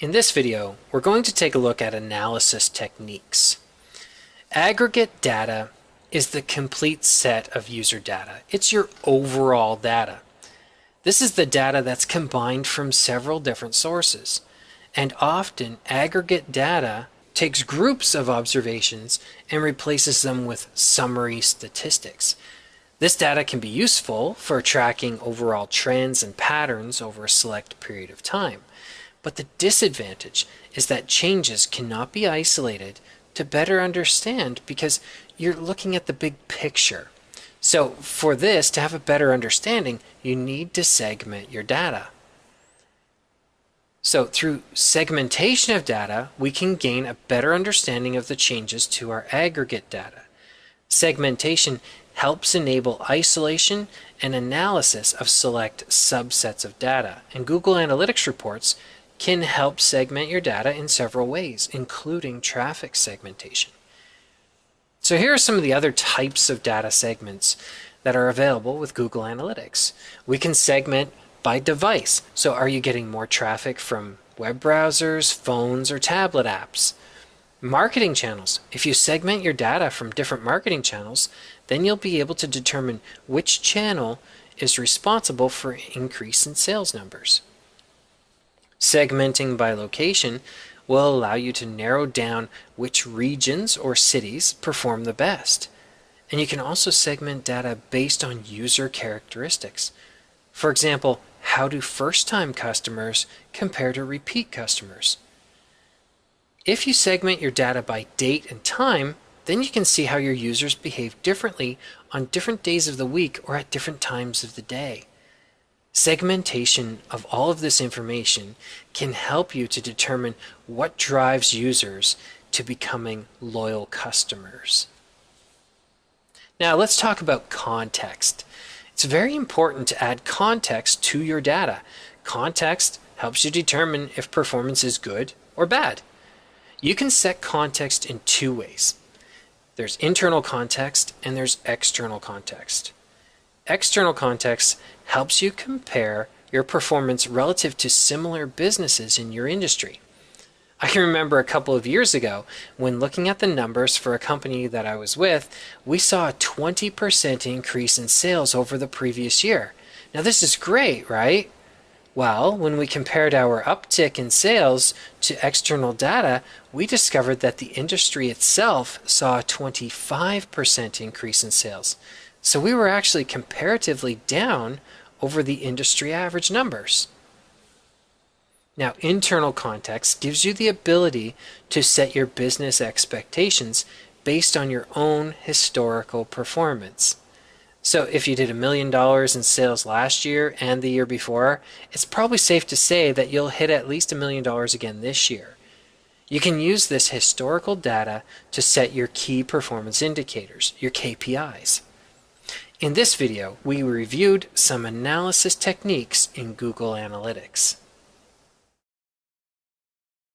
In this video, we're going to take a look at analysis techniques. Aggregate data is the complete set of user data. It's your overall data. This is the data that's combined from several different sources. And often, aggregate data takes groups of observations and replaces them with summary statistics. This data can be useful for tracking overall trends and patterns over a select period of time. But the disadvantage is that changes cannot be isolated to better understand because you're looking at the big picture. So for this to have a better understanding, you need to segment your data. So through segmentation of data, we can gain a better understanding of the changes to our aggregate data. Segmentation helps enable isolation and analysis of select subsets of data, and Google Analytics reports can help segment your data in several ways, including traffic segmentation. So here are some of the other types of data segments that are available with Google Analytics. We can segment by device. So are you getting more traffic from web browsers, phones, or tablet apps? Marketing channels. If you segment your data from different marketing channels, then you'll be able to determine which channel is responsible for an increase in sales numbers. Segmenting by location will allow you to narrow down which regions or cities perform the best. And you can also segment data based on user characteristics. For example, how do first-time customers compare to repeat customers? If you segment your data by date and time, then you can see how your users behave differently on different days of the week or at different times of the day. Segmentation of all of this information can help you to determine what drives users to becoming loyal customers. Now let's talk about context. It's very important to add context to your data. Context helps you determine if performance is good or bad. You can set context in two ways. There's internal context and there's external context. External context helps you compare your performance relative to similar businesses in your industry. I can remember a couple of years ago when looking at the numbers for a company that I was with, we saw a 20% increase in sales over the previous year. Now this is great, right? Well, when we compared our uptick in sales to external data, we discovered that the industry itself saw a 25% increase in sales. So we were actually comparatively down over the industry average numbers. Now, internal context gives you the ability to set your business expectations based on your own historical performance. So if you did $1 million in sales last year and the year before, it's probably safe to say that you'll hit at least $1 million again this year. You can use this historical data to set your key performance indicators, your KPIs. In this video, we reviewed some analysis techniques in Google Analytics.